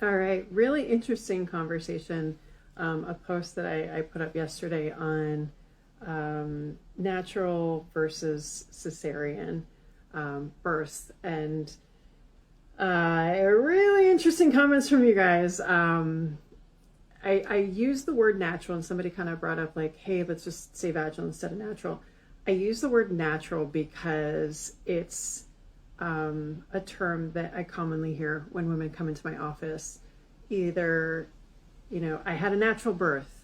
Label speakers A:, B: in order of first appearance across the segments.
A: All right, really interesting conversation. A post that I put up yesterday on natural versus cesarean births, and really interesting comments from you guys. I used the word natural, and somebody kind of brought up like, hey, let's just say vaginal instead of natural. I use the word natural because it's a term that I commonly hear when women come into my office. Either, I had a natural birth,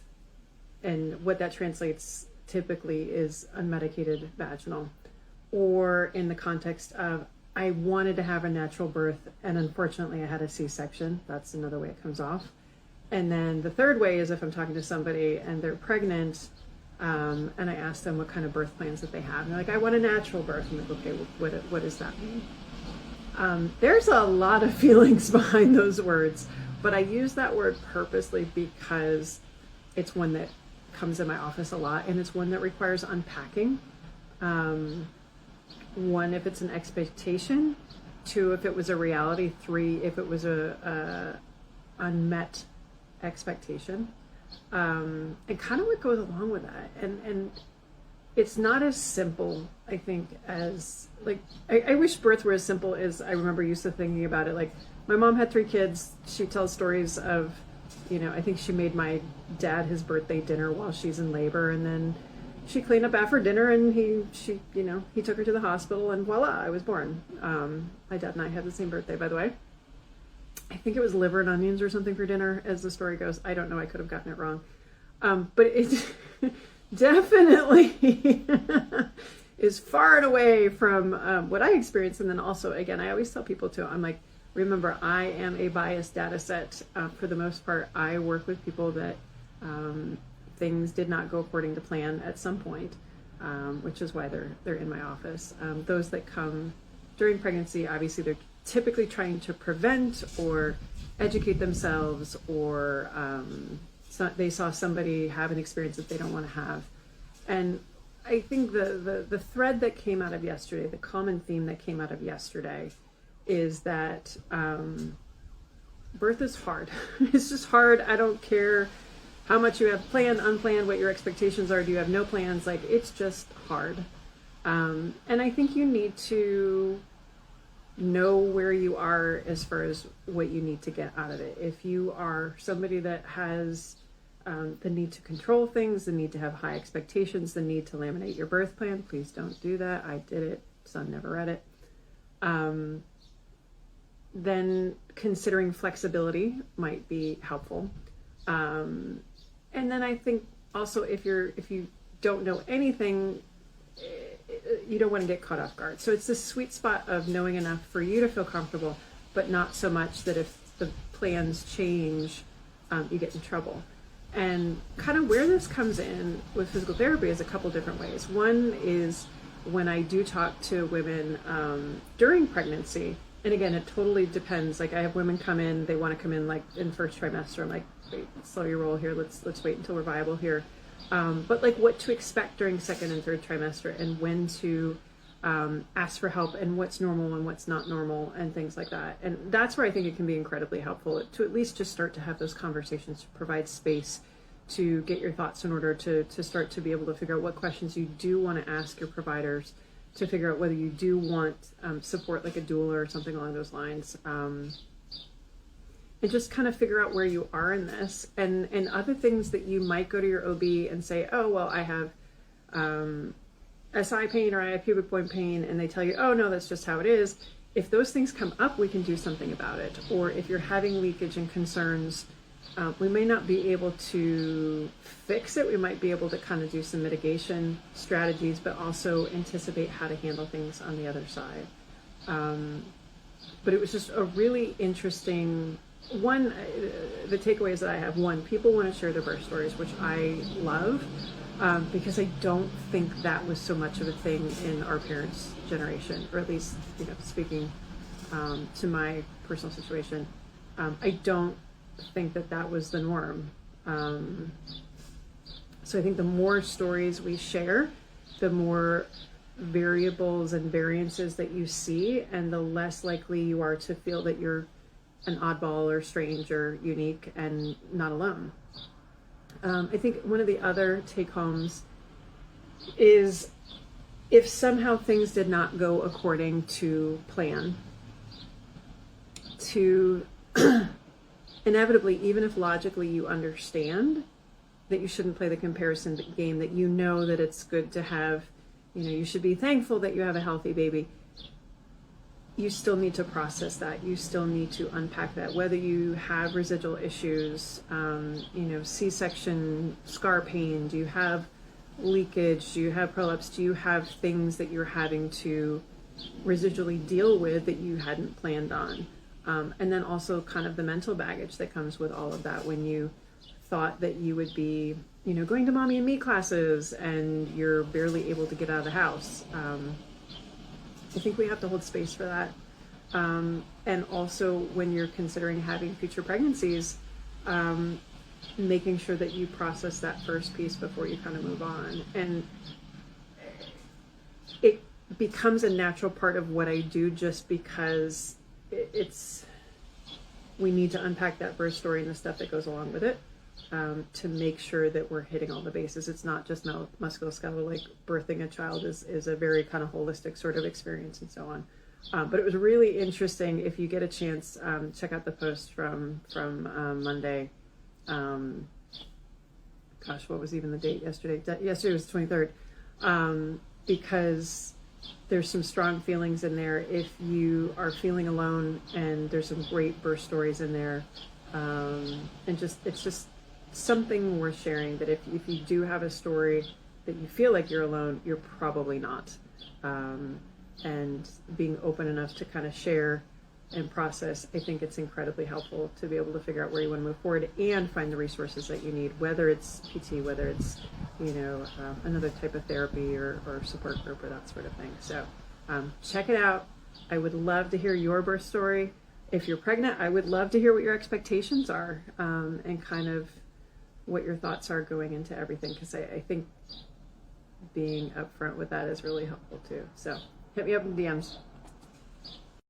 A: and what that translates typically is unmedicated vaginal, or in the context of I wanted to have a natural birth and unfortunately I had a C-section. That's another way it comes off. And then the third way is if I'm talking to somebody and they're pregnant, and I ask them what kind of birth plans that they have. And they're like, I want a natural birth. I'm like, okay, what does that mean? There's a lot of feelings behind those words, but I use that word purposely because it's one that comes in my office a lot, and it's one that requires unpacking. One, if it's an expectation. Two, if it was a reality. Three, if it was a unmet expectation. And kind of what goes along with that. And it's not as simple, I think, as like, I wish birth were as simple as I remember used to thinking about it. Like, my mom had 3 kids. She tells stories of, I think she made my dad his birthday dinner while she's in labor, and then she cleaned up after dinner, and he took her to the hospital, and voila, I was born. My dad and I had the same birthday, by the way. I think it was liver and onions or something for dinner, as the story goes. I don't know. I could have gotten it wrong. But it definitely is far and away from what I experienced. And then also, again, I always tell people too, I'm like, remember, I am a biased data set. For the most part, I work with people that things did not go according to plan at some point, which is why they're in my office. Those that come during pregnancy, obviously they're typically trying to prevent or educate themselves, or they saw somebody have an experience that they don't want to have. And I think the thread that came out of yesterday, the common theme that came out of yesterday, is that birth is hard. It's just hard. I don't care how much you have planned, unplanned, what your expectations are. Do you have no plans? Like, it's just hard. And I think you need to know where you are as far as what you need to get out of it. If you are somebody that has the need to control things, the need to have high expectations, the need to laminate your birth plan, please don't do that. I did it. Son never read it. Then considering flexibility might be helpful. And then I think also if you don't know anything, you don't want to get caught off guard. So it's this sweet spot of knowing enough for you to feel comfortable, but not so much that if the plans change, you get in trouble. And kind of where this comes in with physical therapy is a couple different ways. One is when I do talk to women during pregnancy, and again, it totally depends. Like, I have women come in, they want to come in like in first trimester. I'm like, wait, slow your roll here. Let's wait until we're viable here. But like what to expect during second and third trimester, and when to ask for help, and what's normal and what's not normal, and things like that. And that's where I think it can be incredibly helpful to at least just start to have those conversations, to provide space to get your thoughts in order to start to be able to figure out what questions you do want to ask your providers, to figure out whether you do want support like a doula or something along those lines. And just kind of figure out where you are in this, and other things that you might go to your OB and say, oh, well, I have SI pain, or I have pubic bone pain, and they tell you, oh, no, that's just how it is. If those things come up, we can do something about it. Or if you're having leakage and concerns, we may not be able to fix it. We might be able to kind of do some mitigation strategies, but also anticipate how to handle things on the other side. But it was just a really interesting one. The takeaways that I have: one, people want to share their birth stories, which I love, because I don't think that was so much of a thing in our parents' generation, or at least, speaking to my personal situation, I don't think that was the norm. So I think the more stories we share, the more variables and variances that you see, and the less likely you are to feel that you're an oddball or strange or unique and not alone. I think one of the other take-homes is, if somehow things did not go according to plan, to inevitably, even if logically you understand that you shouldn't play the comparison game, that you know that it's good to have, you should be thankful that you have a healthy baby, you still need to process that. You still need to unpack that. Whether you have residual issues, C-section scar pain, do you have leakage, do you have prolapse, do you have things that you're having to residually deal with that you hadn't planned on? And then also kind of the mental baggage that comes with all of that, when you thought that you would be, going to mommy and me classes and you're barely able to get out of the house. I think we have to hold space for that. And also when you're considering having future pregnancies, making sure that you process that first piece before you kind of move on. And it becomes a natural part of what I do, just because we need to unpack that birth story and the stuff that goes along with it, to make sure that we're hitting all the bases. It's not just musculoskeletal, like birthing a child is a very kind of holistic sort of experience and so on. But it was really interesting. If you get a chance, check out the post from Monday. Gosh, what was even the date yesterday? Yesterday was the 23rd. Because there's some strong feelings in there. If you are feeling alone, and there's some great birth stories in there. And it's just something worth sharing, that if you do have a story that you feel like you're alone, you're probably not. And being open enough to kind of share and process, I think it's incredibly helpful to be able to figure out where you want to move forward and find the resources that you need, whether it's PT, whether it's, another type of therapy or support group or that sort of thing. So check it out. I would love to hear your birth story. If you're pregnant, I would love to hear what your expectations are, and kind of what your thoughts are going into everything, because I think being upfront with that is really helpful too. So hit me up in DMs.